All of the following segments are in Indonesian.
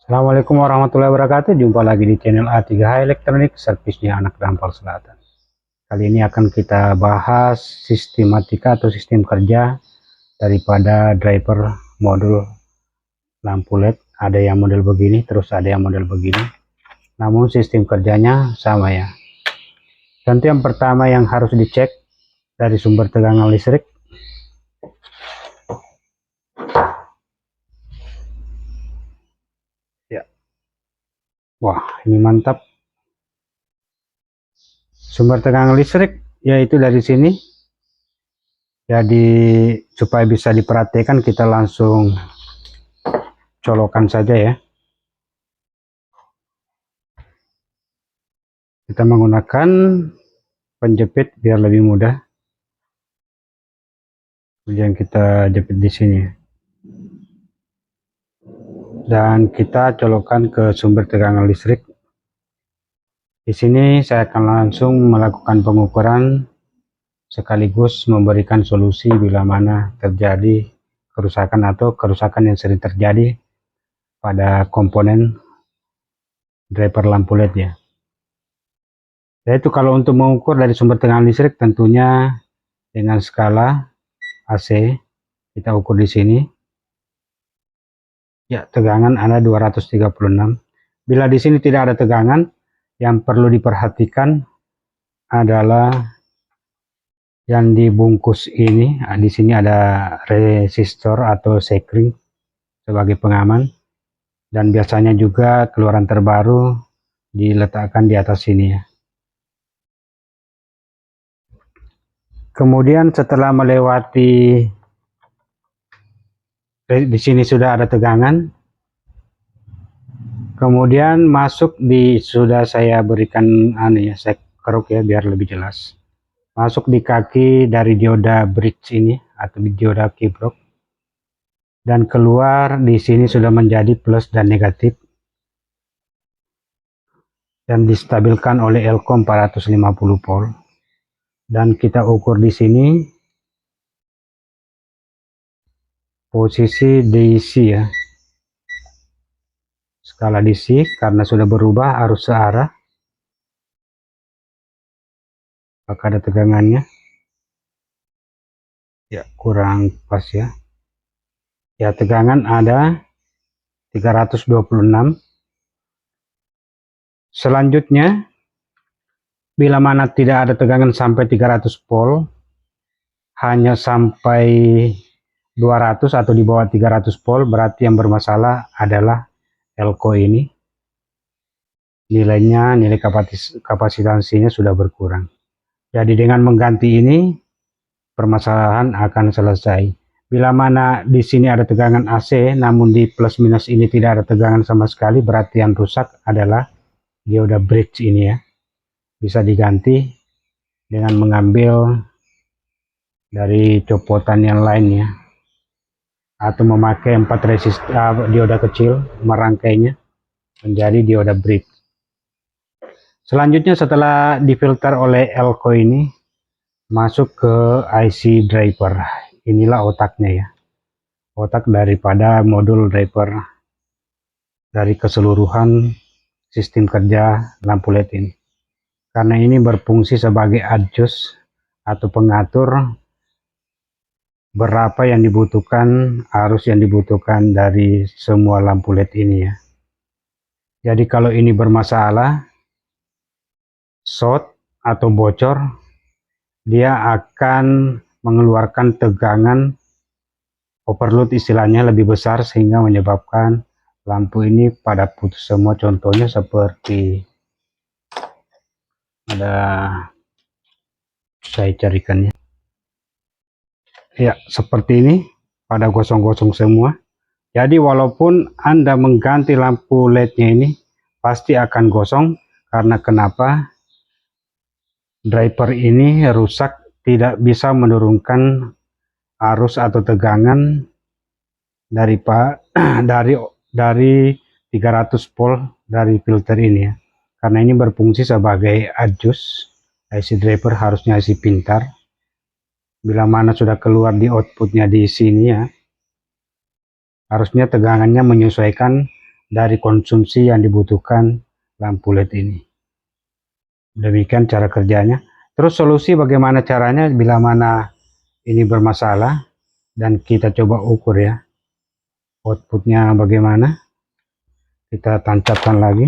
Assalamualaikum warahmatullahi wabarakatuh. Jumpa lagi di channel A3H Elektronik, servisnya anak Dampal Selatan. Kali ini akan kita bahas sistematika atau sistem kerja daripada driver modul lampu LED. Ada yang model begini, terus ada yang model begini. Namun sistem kerjanya sama ya. Tentu yang pertama yang harus dicek dari sumber tegangan listrik. Ya. Wah, ini mantap. Sumber tegangan listrik yaitu dari sini. Jadi supaya bisa diperhatikan, kita langsung colokan saja ya. Kita menggunakan penjepit biar lebih mudah. Kemudian kita jepit di sini. Dan kita colokkan ke sumber tegangan listrik. Di sini saya akan langsung melakukan pengukuran sekaligus memberikan solusi bila mana terjadi kerusakan atau kerusakan yang sering terjadi pada komponen driver lampu LED ya. Yaitu kalau untuk mengukur dari sumber tegangan listrik tentunya dengan skala AC kita ukur di sini. Ya, tegangan ada 236. Bila di sini tidak ada tegangan, yang perlu diperhatikan adalah yang dibungkus ini. Di sini ada resistor atau sekring sebagai pengaman, dan biasanya juga keluaran terbaru diletakkan di atas sini ya. Kemudian setelah melewati di sini sudah ada tegangan, kemudian masuk di, sudah saya berikan saya keruk ya biar lebih jelas. Masuk di kaki dari dioda bridge ini atau di dioda kiprok, dan keluar di sini sudah menjadi plus dan negatif, dan distabilkan oleh elko 450 volt. Dan kita ukur di sini posisi DC ya, skala DC karena sudah berubah arus searah. Apakah ada tegangannya? Ya, kurang pas ya. Ya, tegangan ada 326. Selanjutnya, bila mana tidak ada tegangan sampai 300 volt, hanya sampai 200 atau di bawah 300 volt, berarti yang bermasalah adalah elko ini. Nilai kapasitansinya sudah berkurang. Jadi dengan mengganti ini, permasalahan akan selesai. Bila mana di sini ada tegangan AC, namun di plus minus ini tidak ada tegangan sama sekali, berarti yang rusak adalah dioda bridge ini ya. Bisa diganti dengan mengambil dari copotan yang lain ya, atau memakai 4 resistor dioda kecil, merangkainya menjadi dioda bridge. Selanjutnya setelah difilter oleh elko ini, masuk ke IC driver. Inilah otaknya ya, otak daripada modul driver dari keseluruhan sistem kerja lampu LED ini. Karena ini berfungsi sebagai adjust atau pengatur berapa yang dibutuhkan, arus yang dibutuhkan dari semua lampu LED ini ya. Jadi kalau ini bermasalah, short atau bocor, dia akan mengeluarkan tegangan overload istilahnya lebih besar, sehingga menyebabkan lampu ini pada putus semua. Contohnya seperti ada, saya carikannya ya, seperti ini, pada gosong-gosong semua. Jadi walaupun Anda mengganti lampu LED-nya ini pasti akan gosong. Karena kenapa? Driver ini rusak, tidak bisa menurunkan arus atau tegangan dari 300 volt dari filter ini ya. Karena ini berfungsi sebagai adjust. IC driver harusnya IC pintar. Bila mana sudah keluar di outputnya di sini ya, harusnya tegangannya menyesuaikan dari konsumsi yang dibutuhkan lampu LED ini. Demikian cara kerjanya. Terus solusi bagaimana caranya bila mana ini bermasalah, dan kita coba ukur ya outputnya bagaimana. Kita tancapkan lagi.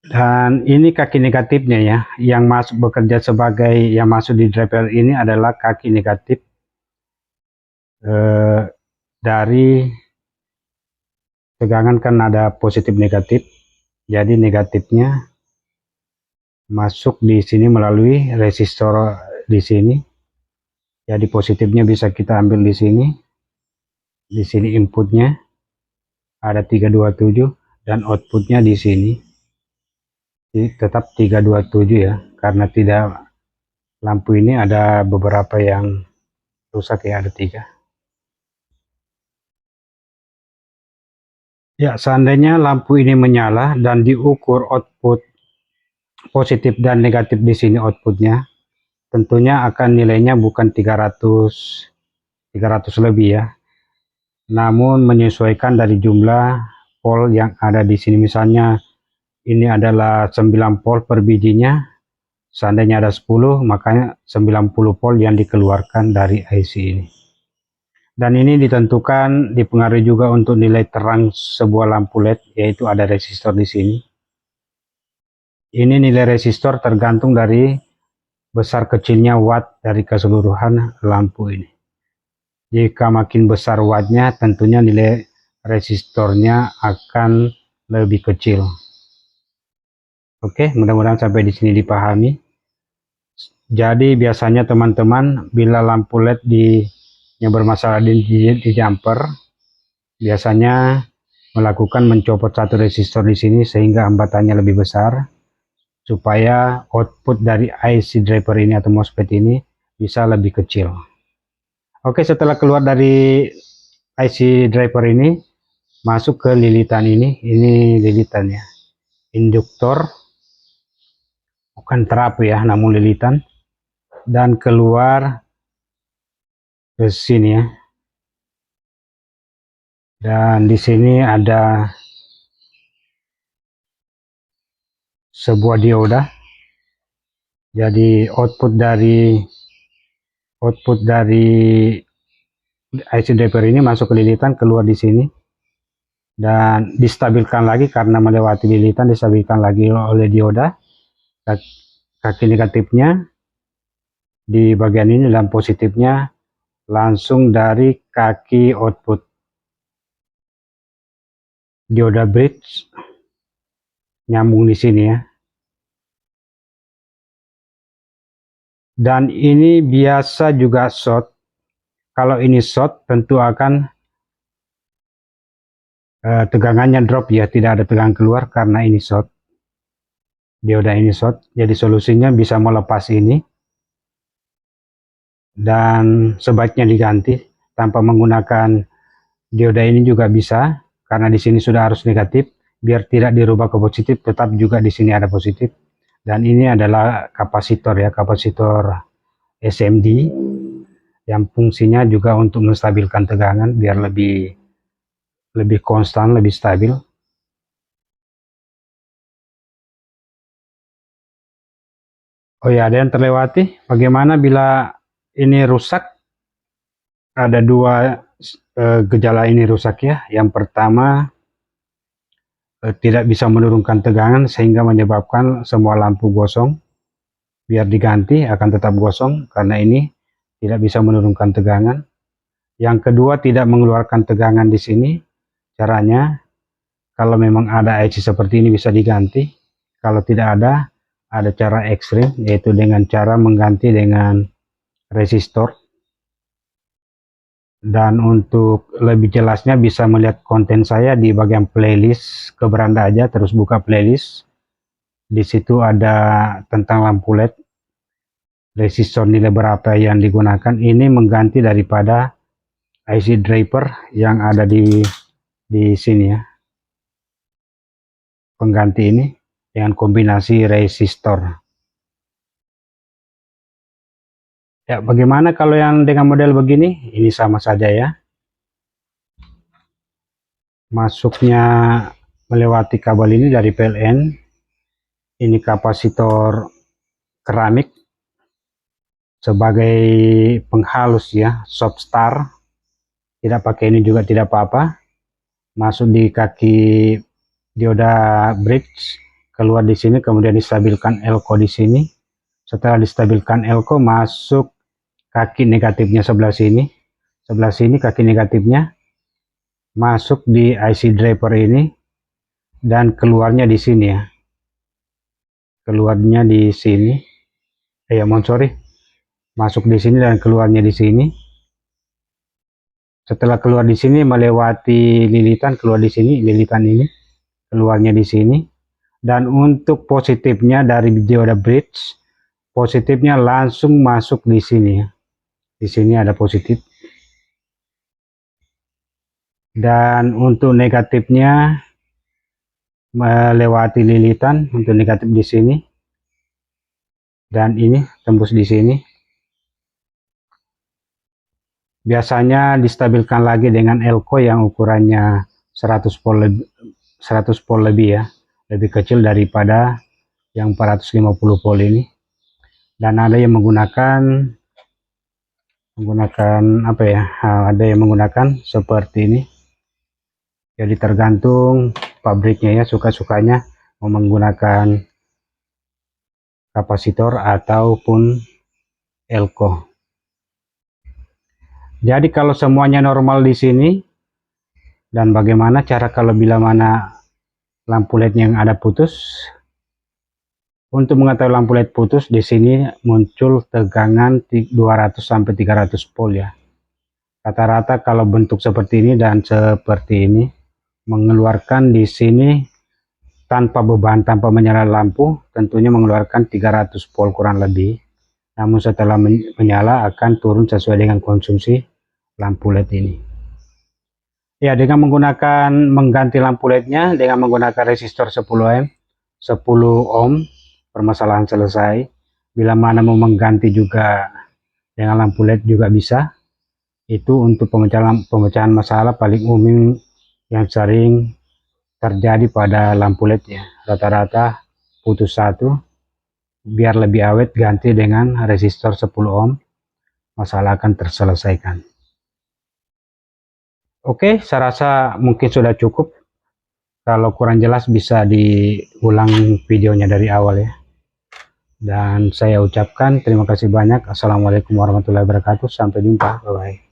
Dan ini kaki negatifnya ya, yang masuk bekerja sebagai yang masuk di driver ini adalah kaki negatif dari tegangan, kan ada positif negatif. Jadi negatifnya masuk di sini melalui resistor di sini. Jadi positifnya bisa kita ambil di sini. Di sini inputnya ada 327 dan outputnya di sini tetap 327 ya, karena tidak, lampu ini ada beberapa yang rusak ya, ada 3. Ya, seandainya lampu ini menyala dan diukur output positif dan negatif di sini outputnya, tentunya akan nilainya bukan 300 lebih ya, namun menyesuaikan dari jumlah volt yang ada di sini. Misalnya ini adalah 9 volt per bijinya, seandainya ada 10, makanya 90 volt yang dikeluarkan dari IC ini. Dan ini ditentukan, dipengaruhi juga untuk nilai terang sebuah lampu LED, yaitu ada resistor di sini. Ini nilai resistor tergantung dari besar kecilnya watt dari keseluruhan lampu ini. Jika makin besar wattnya, tentunya nilai resistornya akan lebih kecil. Oke, mudah-mudahan sampai di sini dipahami. Jadi biasanya teman-teman, bila lampu LED yang bermasalah di jumper, biasanya melakukan mencopot satu resistor di sini sehingga hambatannya lebih besar, supaya output dari IC driver ini atau MOSFET ini bisa lebih kecil. Oke, setelah keluar dari IC driver ini, masuk ke lilitan ini lilitannya, induktor, bukan trap ya, namun lilitan, dan keluar ke sini ya. Dan di sini ada sebuah dioda. Jadi output dari IC driver ini masuk ke lilitan, keluar di sini, dan distabilkan lagi karena melewati lilitan, distabilkan lagi oleh dioda. Kaki negatifnya di bagian ini dan positifnya langsung dari kaki output dioda bridge nyambung di sini ya. Dan ini biasa juga short. Kalau ini short, tentu akan tegangannya drop ya, tidak ada tegangan keluar karena ini short. Dioda ini short. Jadi solusinya bisa melepas ini dan sebaiknya diganti tanpa menggunakan dioda ini juga bisa, karena di sini sudah harus negatif, biar tidak dirubah ke positif, tetap juga di sini ada positif. Dan ini adalah kapasitor ya, kapasitor SMD yang fungsinya juga untuk menstabilkan tegangan biar lebih konstan, lebih stabil. Oh ya, ada yang terlewati, bagaimana bila ini rusak? Ada dua gejala ini rusak ya. Yang pertama, tidak bisa menurunkan tegangan sehingga menyebabkan semua lampu gosong. Biar diganti akan tetap gosong karena ini tidak bisa menurunkan tegangan. Yang kedua, tidak mengeluarkan tegangan di sini. Caranya, kalau memang ada IC seperti ini bisa diganti. Kalau tidak ada cara ekstrim, yaitu dengan cara mengganti dengan resistor. Dan untuk lebih jelasnya bisa melihat konten saya di bagian playlist, ke beranda aja terus buka playlist. Di situ ada tentang lampu LED, resistor nilai berapa yang digunakan. Ini mengganti daripada IC driver yang ada di sini ya. Pengganti ini dengan kombinasi resistor. Ya, bagaimana kalau yang dengan model begini? Ini sama saja ya. masuknya melewati kabel ini dari PLN. Ini kapasitor keramik sebagai penghalus ya, soft star. Tidak pakai ini juga tidak apa-apa. Masuk di kaki dioda bridge, keluar di sini, kemudian distabilkan elko di sini. Setelah distabilkan elko, masuk kaki negatifnya sebelah sini. Sebelah sini kaki negatifnya masuk di IC driver ini dan keluarnya di sini ya. Keluarnya di sini. Masuk di sini dan keluarnya di sini. Setelah keluar di sini melewati lilitan, keluar di sini lilitan ini, keluarnya di sini. Dan untuk positifnya dari dioda bridge, positifnya langsung masuk di sini ya. Di sini ada positif. Dan untuk negatifnya melewati lilitan, untuk negatif di sini. Dan ini tembus di sini. Biasanya distabilkan lagi dengan elko yang ukurannya 100 volt lebih ya. Lebih kecil daripada yang 450 volt ini. Dan ada yang menggunakan apa ya, ada yang menggunakan seperti ini. Jadi tergantung pabriknya ya, suka-sukanya mau menggunakan kapasitor ataupun elko. Jadi kalau semuanya normal di sini, dan bagaimana cara kalau bila mana lampu LED yang ada putus? Untuk mengetahui lampu LED putus, di sini muncul tegangan 200 sampai 300 volt ya. Rata-rata kalau bentuk seperti ini dan seperti ini mengeluarkan di sini tanpa beban, tanpa menyala lampu, tentunya mengeluarkan 300 volt kurang lebih. Namun setelah menyala akan turun sesuai dengan konsumsi lampu LED ini. Ya, dengan mengganti lampu LED-nya dengan menggunakan resistor 10 ohm, permasalahan selesai. Bila mana mau mengganti juga dengan lampu LED juga bisa. Itu untuk pemecahan masalah paling umum yang sering terjadi pada lampu LED ya. Rata-rata putus satu, biar lebih awet ganti dengan resistor 10 ohm, masalah akan terselesaikan. Oke, saya rasa mungkin sudah cukup. Kalau kurang jelas bisa diulang videonya dari awal ya. Dan saya ucapkan terima kasih banyak. Assalamualaikum warahmatullahi wabarakatuh. Sampai jumpa. Bye-bye.